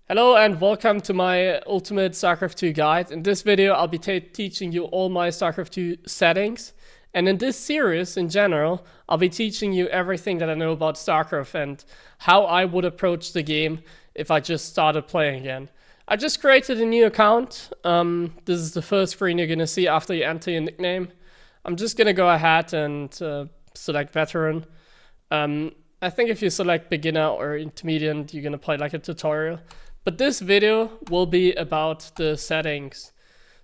Hello and welcome to my Ultimate StarCraft 2 guide. In this video, I'll be teaching you all my StarCraft 2 settings. And in this series, in general, I'll be teaching you everything that I know about StarCraft and how I would approach the game if I just started playing again. I just created a new account. This is the first screen you're going to see after you enter your nickname. I'm just going to go ahead and select Veteran. I think if you select Beginner or Intermediate, you're going to play like a tutorial. But this video will be about the settings.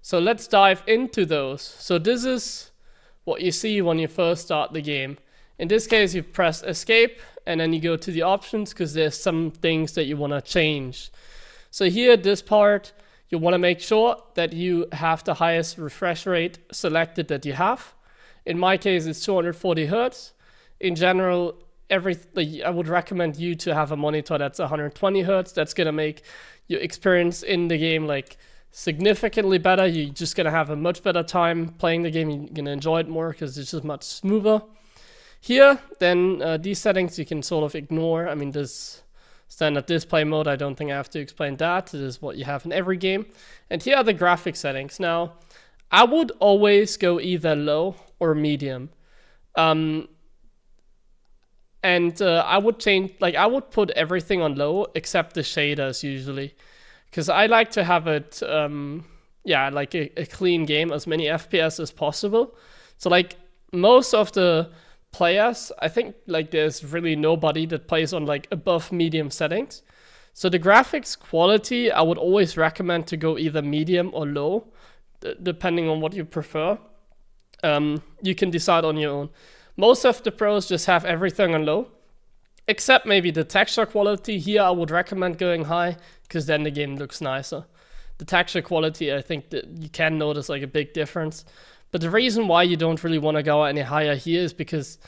So let's dive into those. So this is what you see when you first start the game. In this case, you press escape and then you go to the options because there's some things that you want to change. So here, this part, you want to make sure that you have the highest refresh rate selected that you have. In my case, it's 240 Hertz. In general, I would recommend you to have a monitor that's 120 Hertz. That's going to make your experience in the game like significantly better. You're just going to have a much better time playing the game. You're going to enjoy it more because it's just much smoother. Here, then these settings you can sort of ignore. I mean, this standard display mode, I don't think I have to explain that. It is what you have in every game. And here are the graphic settings. Now, I would always go either low or medium. I would change, I would put everything on low except the shaders usually. Because I like to have it, like a clean game, as many FPS as possible. So like most of the players, I think like there's really nobody that plays on like above medium settings. So the graphics quality, I would always recommend to go either medium or low, depending on what you prefer. You can decide on your own. Most of the pros just have everything on low, except maybe the texture quality. Here I would recommend going high, because then the game looks nicer. The texture quality, I think that you can notice like a big difference. But the reason why you don't really want to go any higher here is because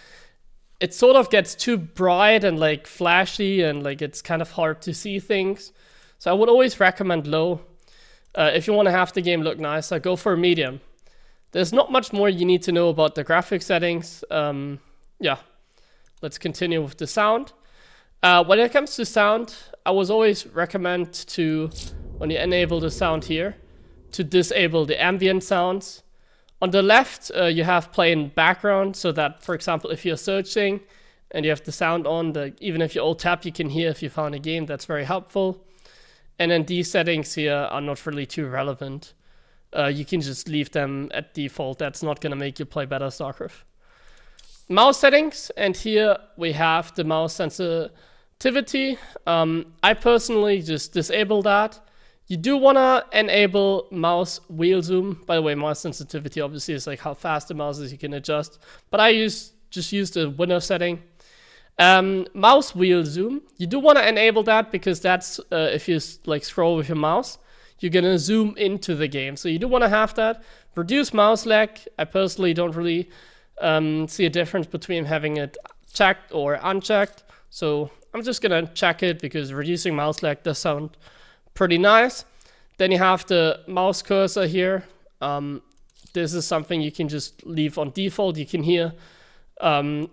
it sort of gets too bright and like flashy and like it's kind of hard to see things. So I would always recommend low. If you want to have the game look nicer, go for medium. There's not much more you need to know about the graphic settings. Let's continue with the sound. When it comes to sound, I would always recommend to, when you enable the sound here, to disable the ambient sounds. On the left, you have plain background, so that, for example, if you're searching and you have the sound on, even if you alt tab, you can hear if you found a game. That's very helpful. And then these settings here are not really too relevant. You can just leave them at default. That's not going to make you play better StarCraft. Mouse settings, and here we have the mouse sensitivity. I personally just disable that. You do want to enable mouse wheel zoom. By the way, mouse sensitivity obviously is like how fast the mouse is, you can adjust. But I just use the winner setting. Mouse wheel zoom, you do want to enable that because that's if you like scroll with your mouse, you're going to zoom into the game. So you do want to have that. Reduce mouse lag. I personally don't really see a difference between having it checked or unchecked. So I'm just going to check it because reducing mouse lag does sound pretty nice. Then you have the mouse cursor here. This is something you can just leave on default. You can here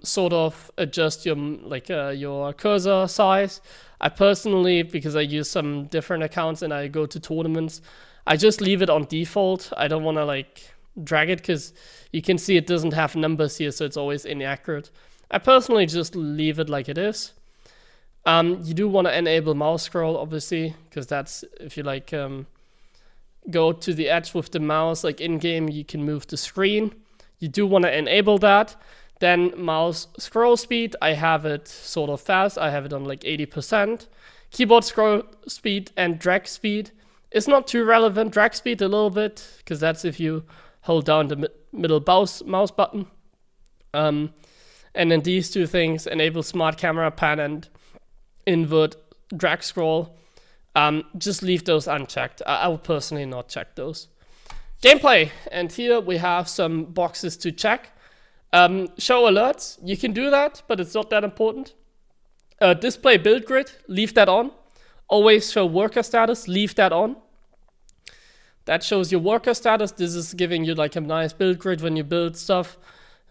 sort of adjust your cursor size. I personally, because I use some different accounts and I go to tournaments, I just leave it on default. I don't want to like drag it because you can see it doesn't have numbers here, so it's always inaccurate. I personally just leave it like it is. You do want to enable mouse scroll, obviously, because that's if you like go to the edge with the mouse, like in game, you can move the screen. You do want to enable that. Then mouse scroll speed, I have it sort of fast. I have it on like 80%. Keyboard scroll speed and drag speed is not too relevant. Drag speed a little bit, because that's if you hold down the middle mouse button. And then these two things, enable smart camera pan and invert drag scroll. Just leave those unchecked. I would personally not check those. Gameplay, and here we have some boxes to check. Show alerts, you can do that, but it's not that important. Display build grid, leave that on. Always show worker status, leave that on. That shows your worker status. This is giving you like a nice build grid when you build stuff,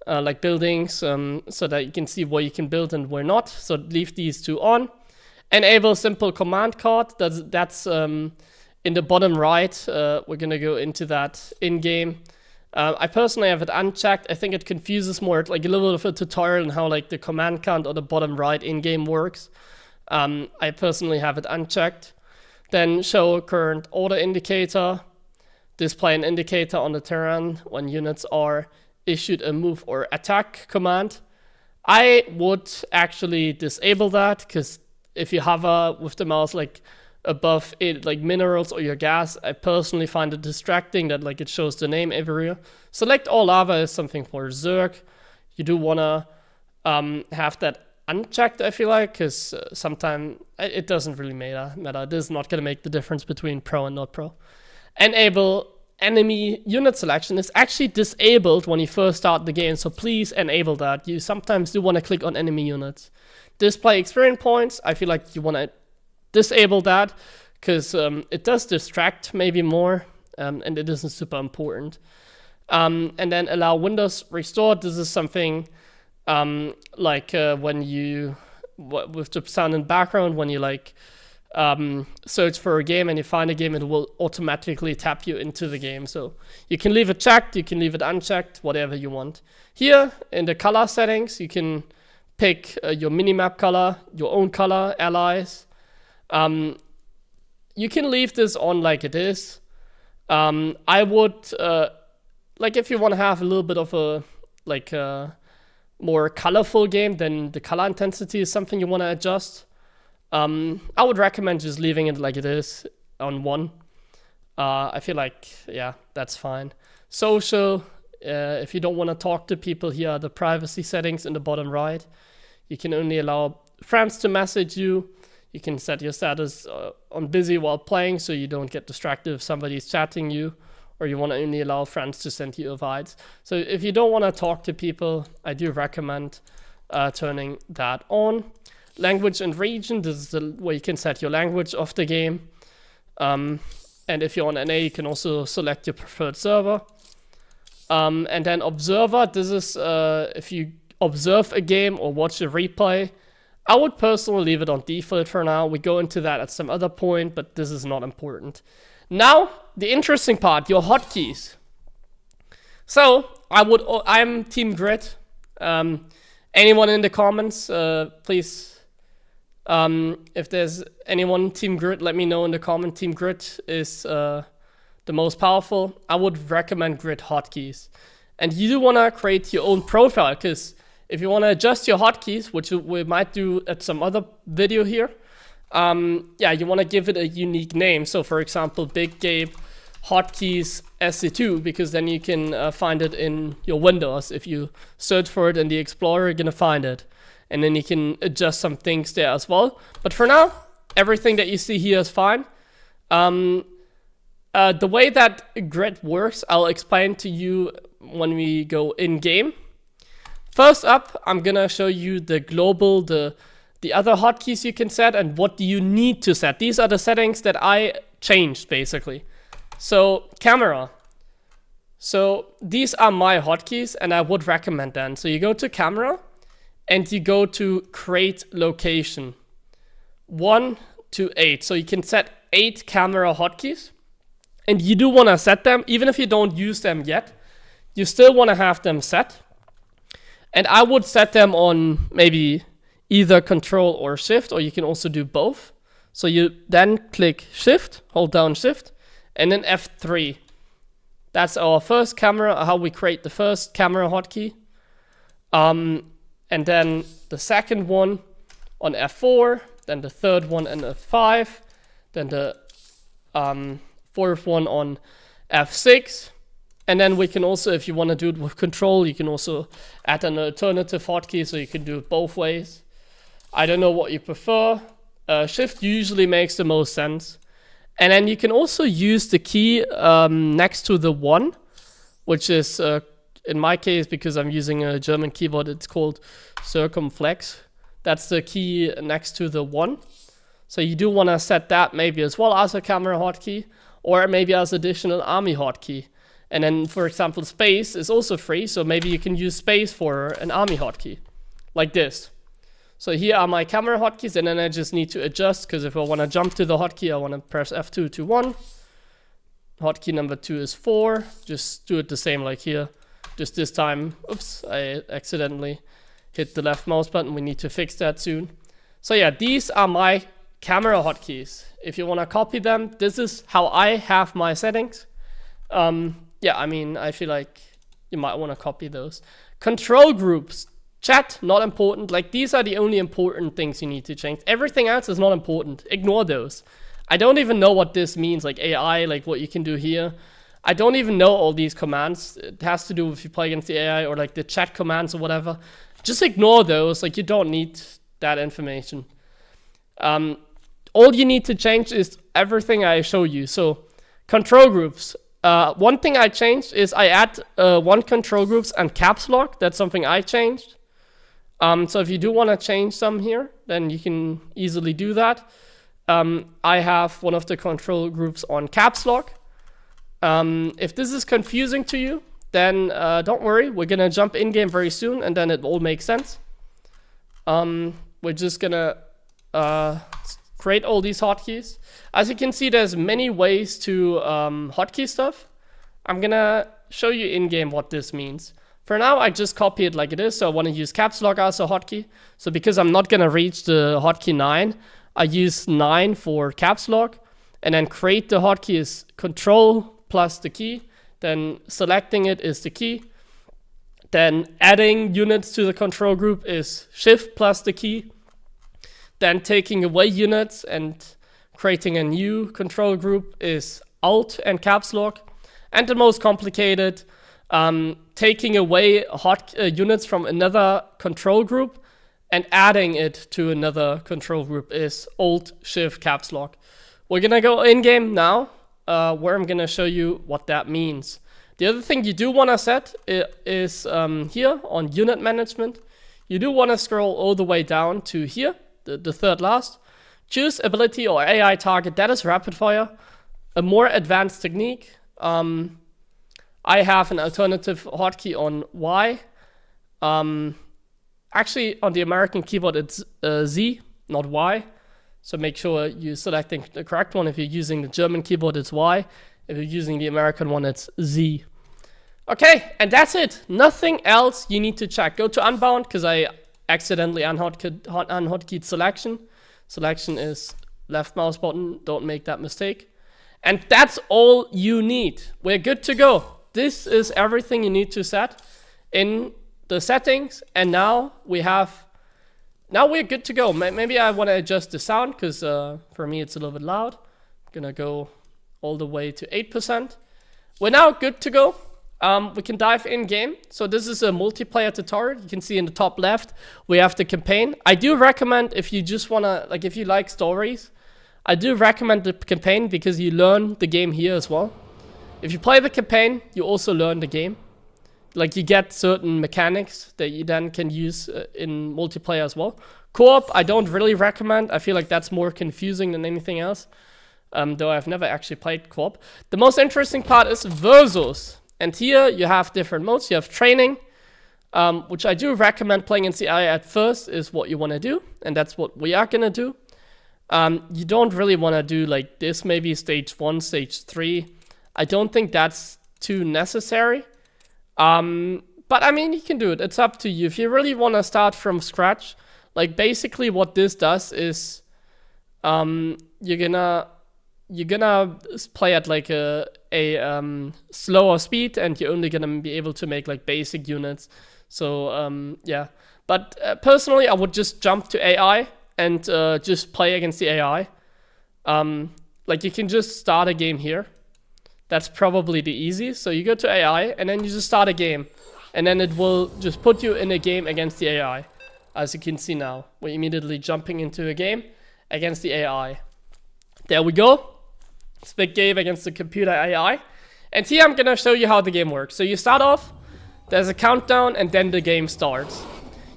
like buildings, so that you can see where you can build and where not. So leave these two on. Enable simple command card. That's in the bottom right. We're gonna go into that in game. I personally have it unchecked. I think it confuses more, like a little bit of a tutorial on how like the command count on the bottom right in game works. I personally have it unchecked. Then show current order indicator. Display an indicator on the Terran when units are issued a move or attack command. I would actually disable that, because if you hover with the mouse like above it, like minerals or your gas, I personally find it distracting that like it shows the name everywhere. Select all lava is something for Zerg. You do wanna have that unchecked, I feel like, because sometimes it doesn't really matter. It is not gonna make the difference between pro and not pro. Enable enemy unit selection is actually disabled when you first start the game, so please enable that. You sometimes do want to click on enemy units. Display experience points, I feel like you want to disable that, because it does distract maybe more, and it isn't super important. And then allow Windows restore. This is something like when you, with the sound and background, when you like search for a game and you find a game, it will automatically tap you into the game. So you can leave it checked, you can leave it unchecked, whatever you want. Here in the color settings, you can pick your minimap color, your own color, allies. You can leave this on like it is. I would, like if you want to have a little bit of a, like more colorful game, then the color intensity is something you want to adjust. I would recommend just leaving it like it is on 1. I feel like, yeah, that's fine. Social, if you don't want to talk to people, here are the privacy settings in the bottom right. You can only allow friends to message you. You can set your status on busy while playing, so you don't get distracted if somebody's chatting you, or you want to only allow friends to send you invites. So if you don't want to talk to people, I do recommend turning that on. Language and region, this is the way you can set your language of the game. And if you're on NA, you can also select your preferred server. And then observer, this is if you observe a game or watch a replay. I would personally leave it on default for now. We go into that at some other point, but this is not important. Now, the interesting part, your hotkeys. So, I'm Team Grid. Anyone in the comments, please, if there's anyone Team Grid, let me know in the comment. Team Grid is the most powerful. I would recommend Grid hotkeys. And you do want to create your own profile, because if you want to adjust your hotkeys, which we might do at some other video here, yeah, you want to give it a unique name. So for example, Big Game Hotkeys SC2, because then you can find it in your windows. If you search for it in the Explorer, you're going to find it. And then you can adjust some things there as well. But for now, everything that you see here is fine. The way that Grid works, I'll explain to you when we go in-game. First up, I'm going to show you the global, the other hotkeys you can set, and what do you need to set. These are the settings that I changed, basically. So, camera. So, these are my hotkeys, and I would recommend them. So, you go to camera, and you go to create location. 1 to 8. So, you can set 8 camera hotkeys. And you do want to set them, even if you don't use them yet. You still want to have them set. And I would set them on maybe either Control or Shift, or you can also do both. So you then click Shift, hold down Shift, and then F3. That's our first camera, how we create the first camera hotkey. And then the second one on F4, then the third one on F5, then the fourth one on F6. And then we can also, if you want to do it with Control, you can also add an alternative hotkey, so you can do it both ways. I don't know what you prefer. Shift usually makes the most sense. And then you can also use the key next to the 1, which is, in my case, because I'm using a German keyboard, it's called circumflex. That's the key next to the 1. So you do want to set that maybe as well as a camera hotkey, or maybe as additional army hotkey. And then, for example, space is also free, so maybe you can use space for an army hotkey, like this. So here are my camera hotkeys, and then I just need to adjust, because if I want to jump to the hotkey, I want to press F2 to 1. Hotkey number 2 is 4. Just do it the same like here. Just this time, oops, I accidentally hit the left mouse button. We need to fix that soon. So yeah, these are my camera hotkeys. If you want to copy them, this is how I have my settings. Yeah, I mean, I feel like you might want to copy those. Control groups. Chat, not important. Like, these are the only important things you need to change. Everything else is not important. Ignore those. I don't even know what this means, like AI, like what you can do here. I don't even know all these commands. It has to do with if you play against the AI or like the chat commands or whatever. Just ignore those, like you don't need that information. All you need to change is everything I show you. So, control groups. One thing I changed is I add one control groups and caps lock. That's something I changed. So if you do want to change some here, then you can easily do that. I have one of the control groups on caps lock. If this is confusing to you, then don't worry. We're going to jump in game very soon, and then it all makes sense. We're just going to create all these hotkeys. As you can see, there's many ways to hotkey stuff. I'm going to show you in game what this means. For now, I just copy it like it is, so I want to use caps lock as a hotkey. So because I'm not going to reach the hotkey 9, I use 9 for caps lock, and then create the hotkey is control plus the key, then selecting it is the key, then adding units to the control group is shift plus the key, then taking away units and creating a new control group is alt and caps lock, and the most complicated, taking away units from another control group and adding it to another control group is Alt Shift Caps Lock. We're gonna go in game now, where I'm gonna show you what that means. The other thing you do wanna set is here on unit management. You do wanna scroll all the way down to here, the third last. Choose ability or AI target, that is rapid fire. A more advanced technique. I have an alternative hotkey on Y. Actually, on the American keyboard, it's Z, not Y. So make sure you're selecting the correct one. If you're using the German keyboard, it's Y. If you're using the American one, it's Z. Okay, and that's it. Nothing else you need to check. Go to Unbound, because I accidentally unhotkeyed selection. Selection is left mouse button. Don't make that mistake. And that's all you need. We're good to go. This is everything you need to set in the settings, and now we're good to go. Maybe I want to adjust the sound, because for me it's a little bit loud. I'm gonna go all the way to 8%. We're now good to go. We can dive in game. So this is a multiplayer tutorial. You can see in the top left we have the campaign. I do recommend, if you just wanna, like, if you like stories, I do recommend the campaign, because you learn the game here as well. If you play the campaign, you also learn the game. Like, you get certain mechanics that you then can use in multiplayer as well. Co-op, I don't really recommend. I feel like that's more confusing than anything else. Though I've never actually played co-op. The most interesting part is versus. And here you have different modes. You have training, which I do recommend playing in CI at first, is what you want to do. And that's what we are going to do. You don't really want to do like this, maybe stage 1, stage 3. I don't think that's too necessary. But I mean, you can do it. It's up to you. If you really want to start from scratch, like basically what this does is, you're gonna play at like a slower speed, and you're only gonna be able to make like basic units. So yeah. But personally, I would just jump to AI and just play against the AI. Like, you can just start a game here. That's probably the easiest. So you go to AI, and then you just start a game. And then it will just put you in a game against the AI. As you can see now, we're immediately jumping into a game against the AI. There we go. It's the game against the computer AI. And here I'm gonna show you how the game works. So you start off, there's a countdown, and then the game starts.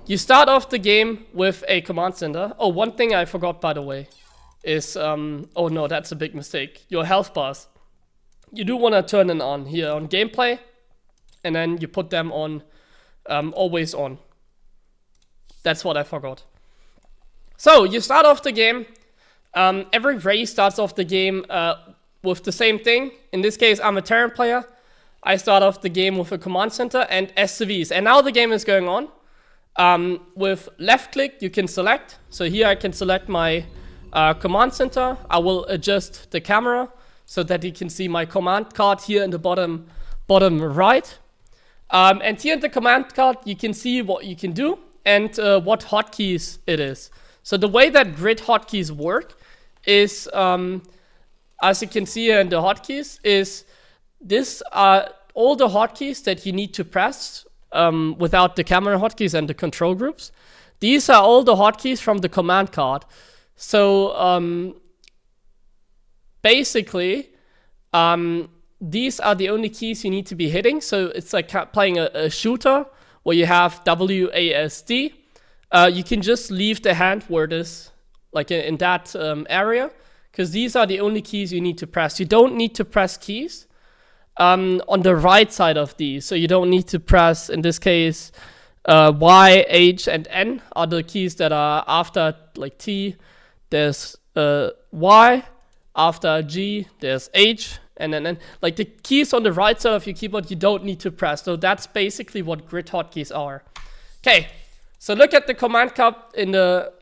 You start off the game with a command center. Oh, one thing I forgot, by the way, is, oh no, that's a big mistake. Your health bars. You do want to turn it on here on gameplay, and then you put them on always on. That's what I forgot. So you start off the game. Every race starts off the game with the same thing. In this case, I'm a Terran player. I start off the game with a command center and SCVs. And now the game is going on. With left click, you can select. So here I can select my command center. I will adjust the camera so that you can see my command card here in the bottom right. And here in the command card, you can see what you can do and what hotkeys it is. So the way that grid hotkeys work is, as you can see here in the hotkeys, is this are all the hotkeys that you need to press without the camera hotkeys and the control groups. These are all the hotkeys from the command card. So basically, these are the only keys you need to be hitting. So it's like playing a shooter where you have WASD. You can just leave the hand where it is, like in that area, because these are the only keys you need to press. You don't need to press keys on the right side of these. So you don't need to press, in this case, Y, H, and N are the keys that are after like T. There's Y, after G, there's H, and then like the keys on the right side of your keyboard you don't need to press. So that's basically what grid hotkeys are. Okay. So look at the command card in the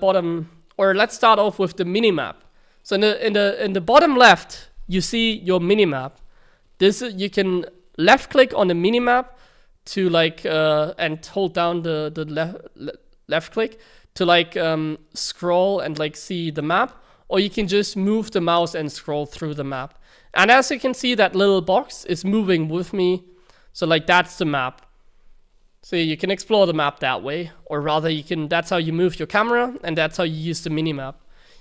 bottom, or let's start off with the minimap. So in the bottom left, you see your minimap. This you can left click on the minimap to like and hold down the left click to like scroll and like see the map, or you can just move the mouse and scroll through the map. And as you can see, that little box is moving with me. So like that's the map. So you can explore the map that way, or rather that's how you move your camera, and that's how you use the minimap.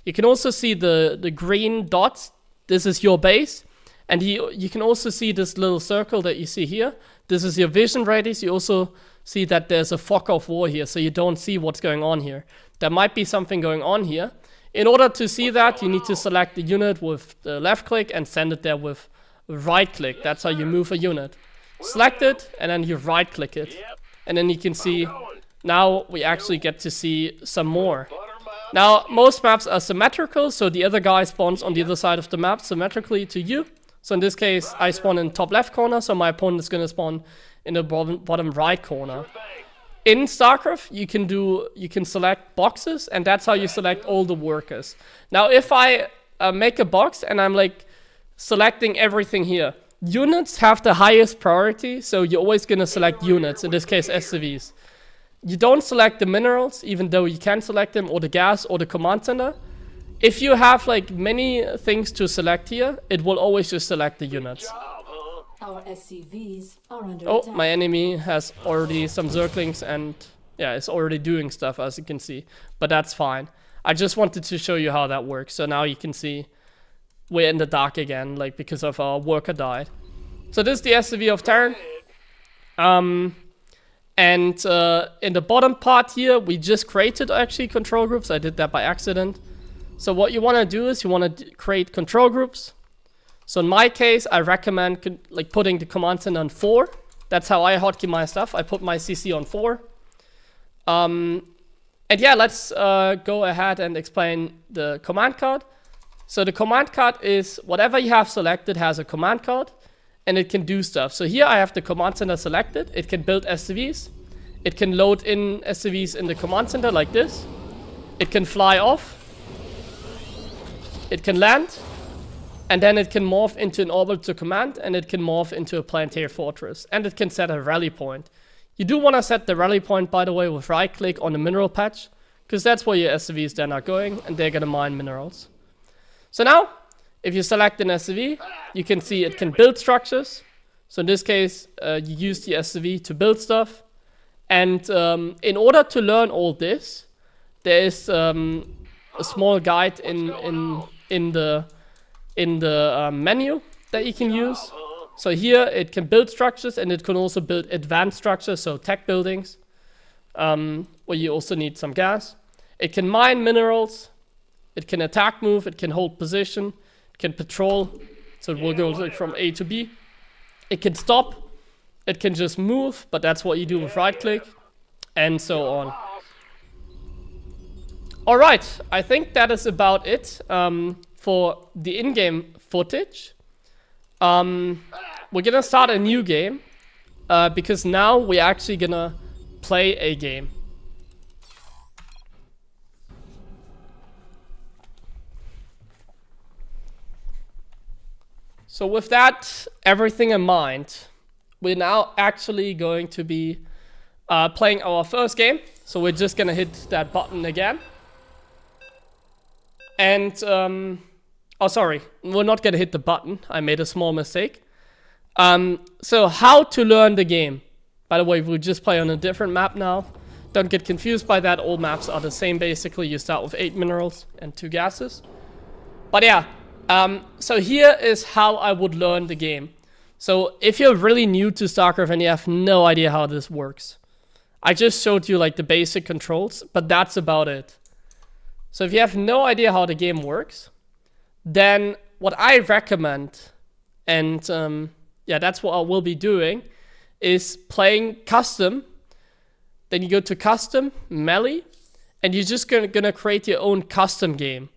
You can also see the green dots. This is your base. And you can also see this little circle that you see here. This is your vision radius. You also see that there's a fog of war here, so you don't see what's going on here. There might be something going on here. In order to see that, you need to select the unit with the left click and send it there with right click. That's how you move a unit. Select it, and then you right click it. And then you can see, now we actually get to see some more. Now, most maps are symmetrical, so the other guy spawns on the other side of the map symmetrically to you. So in this case, I spawn in top left corner, so my opponent is going to spawn in the bottom right corner. In StarCraft, you can select boxes, and that's how you select all the workers. Now, if I make a box and I'm like selecting everything here, units have the highest priority, so you're always going to select units, in this case SCVs. You don't select the minerals, even though you can select them, or the gas, or the command center. If you have like many things to select here, it will always just select the units. Our SCVs are under Oh, attack. my enemy has already some circlings and yeah, it's already doing stuff, as you can see. But that's fine. I just wanted to show you how that works. So now you can see we're in the dark again, like because of our worker died. So this is the SCV of Terran. In the bottom part here, we just created actually control groups. I did that by accident. So what you want to do is you want to create control groups. So in my case, I recommend like putting the command center on 4. That's how I hotkey my stuff. I put my CC on 4. And yeah, let's go ahead and explain the command card. So the command card is whatever you have selected has a command card, and it can do stuff. So here I have the command center selected. It can build SCVs. It can load in SCVs in the command center like this. It can fly off. It can land. And then it can morph into an orbital command, and it can morph into a planetary fortress. And it can set a rally point. You do want to set the rally point, by the way, with right click on the mineral patch, because that's where your SCVs then are going, and they're going to mine minerals. So now, if you select an SCV, you can see it can build structures. So in this case, you use the SCV to build stuff. And in order to learn all this, there is a small guide in the menu that you can use. So here it can build structures, and it can also build advanced structures, so tech buildings, where you also need some gas. It can mine minerals. It can attack move. It can hold position. It can patrol, so it will go like from A to B. It can stop. It can just move, but that's what you do with right click, and so on. Alright, I think that is about it for the in-game footage. We're gonna start a new game because now we're actually gonna play a game. So with that, everything in mind, we're now actually going to be playing our first game. So we're just gonna hit that button again. And, oh sorry, we're not gonna hit the button. I made a small mistake. So how to learn the game. By the way, we'll just play on a different map now. Don't get confused by that, all maps are the same basically. You start with 8 minerals and 2 gases. But yeah, so here is how I would learn the game. So if you're really new to StarCraft and you have no idea how this works, I just showed you like the basic controls, but that's about it. So if you have no idea how the game works, then what I recommend, and yeah, that's what I will be doing, is playing custom. Then you go to custom, melee, and you're just gonna create your own custom game.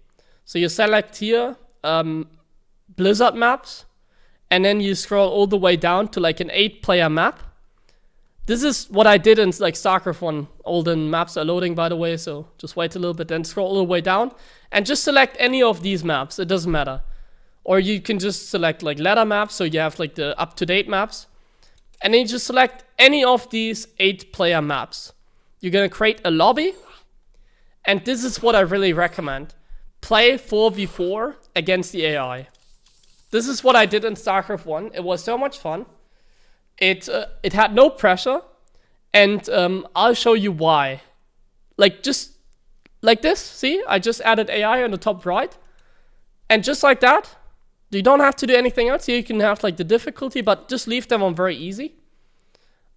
So you select here Blizzard maps, and then you scroll all the way down to like an 8-player map. This is what I did in like StarCraft 1. All the maps are loading, by the way, so just wait a little bit, then scroll all the way down and just select any of these maps. It doesn't matter. Or you can just select like ladder maps, so you have like the up-to-date maps. And then you just select any of these 8-player maps. You're gonna create a lobby, and this is what I really recommend. Play 4v4 against the AI. This is what I did in StarCraft 1. It was so much fun. It had no pressure, and I'll show you why. Like just like this, see? I just added AI on the top right. And just like that, you don't have to do anything else. Here you can have like the difficulty, but just leave them on very easy.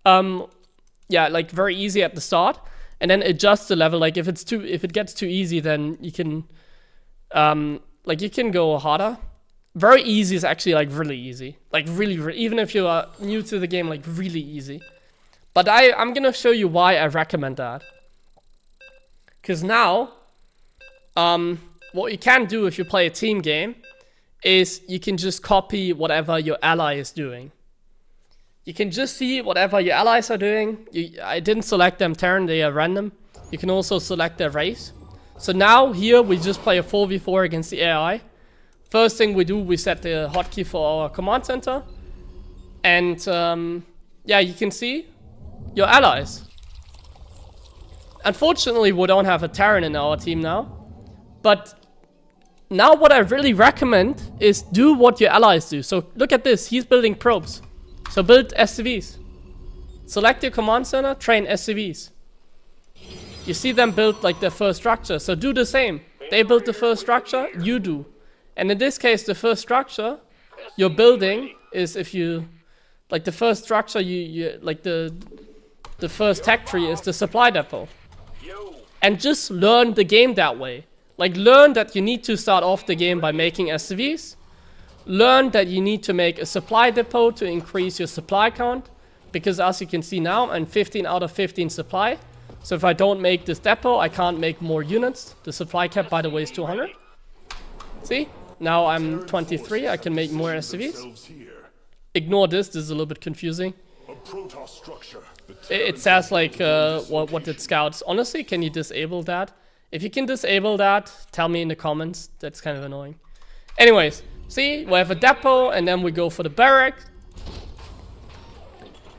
Yeah, like very easy at the start, and then adjust the level. Like if it gets too easy, then you can like you can go harder. Very easy is actually like really easy. Like really, even if you are new to the game, like really easy. But I'm gonna show you why I recommend that. Because now, what you can do if you play a team game is you can just copy whatever your ally is doing. You can just see whatever your allies are doing. I didn't select them Terran, they are random. You can also select their race. So now here we just play a 4v4 against the AI. First thing we do, we set the hotkey for our command center. And yeah, you can see your allies. Unfortunately, we don't have a Terran in our team now. But now what I really recommend is do what your allies do. So look at this, he's building probes. So build SCVs. Select your command center, train SCVs. You see them build like their first structure, so do the same. They build the first structure, you do. And in this case, the first structure you're building is if you, like the first structure you like the first tech tree is the supply depot. And just learn the game that way. Like learn that you need to start off the game by making SCVs. Learn that you need to make a supply depot to increase your supply count. Because as you can see now, I'm 15 out of 15 supply. So if I don't make this depot, I can't make more units. The supply cap, by the way, is 200. See? Now I'm 23, I can make more SCVs. Ignore this is a little bit confusing. It says like, what did scouts? Honestly, can you disable that? If you can disable that, tell me in the comments. That's kind of annoying. Anyways, see, we have a depot, and then we go for the barracks.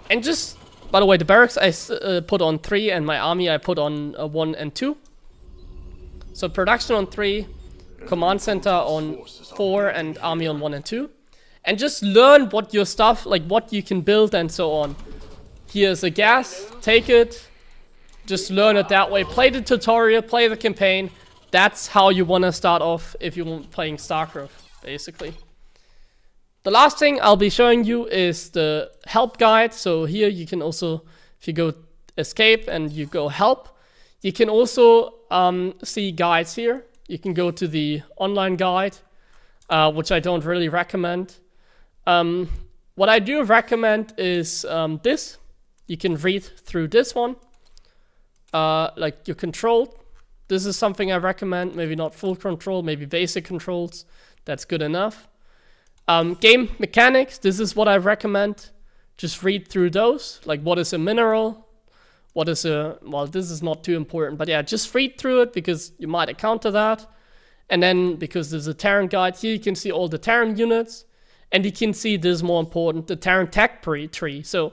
And just, by the way, the barracks I put on 3, and my army I put on 1 and 2. So production on 3, command center on 4, and army on 1 and 2. And just learn what your stuff, like what you can build and so on. Here's a gas, take it. Just learn it that way. Play the tutorial, play the campaign. That's how you want to start off if you're playing StarCraft, basically. The last thing I'll be showing you is the help guide. So here you can also, if you go escape and you go help, you can also see guides here. You can go to the online guide, which I don't really recommend. What I do recommend is this. You can read through this one. Like your control This is something I recommend. Maybe not full control, maybe basic controls. That's good enough. Game mechanics, this is what I recommend. Just read through those. Like, what is a mineral? What is a... Well, this is not too important. But yeah, just read through it because you might encounter that. And then, because there's a Terran guide here, you can see all the Terran units. And you can see, this is more important, the Terran tech tree. So,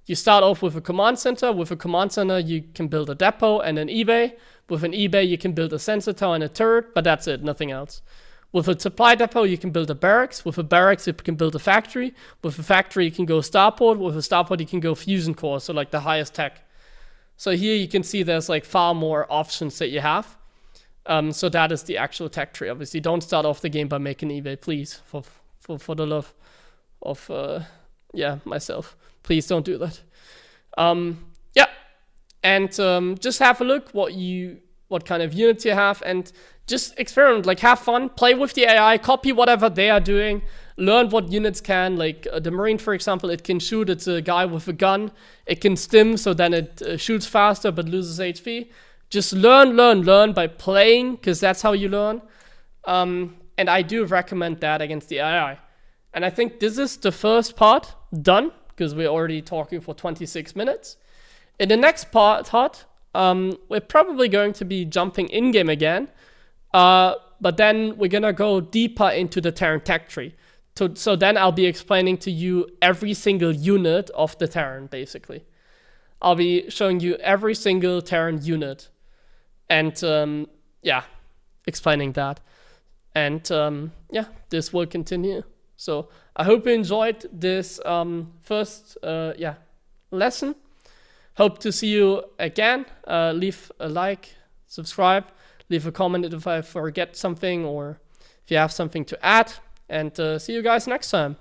you start off with a command center. With a command center, you can build a depot and an eBay. With an eBay, you can build a sensor tower and a turret. But that's it, nothing else. With a supply depot, you can build a barracks. With a barracks, you can build a factory. With a factory, you can go starport. With a starport, you can go fusion core, so like the highest tech. So here you can see there's like far more options that you have. So that is the actual tech tree. Obviously, don't start off the game by making eBay, please, for the love of myself. Please don't do that. Yeah, and just have a look what kind of units you have, and just experiment, like have fun, play with the AI, copy whatever they are doing, learn what units can, like the Marine, for example, it can shoot, it's a guy with a gun, it can stim, so then it shoots faster but loses HP. Just learn by playing, because that's how you learn. And I do recommend that against the AI. And I think this is the first part done, because we're already talking for 26 minutes. In the next part, we're probably going to be jumping in-game again. But then we're gonna go deeper into the Terran tech tree. So then I'll be explaining to you every single unit of the Terran, basically. I'll be showing you every single Terran unit. And yeah, explaining that. And yeah, this will continue. So I hope you enjoyed this first lesson. Hope to see you again. Leave a like, subscribe. Leave a comment if I forget something or if you have something to add. And see you guys next time.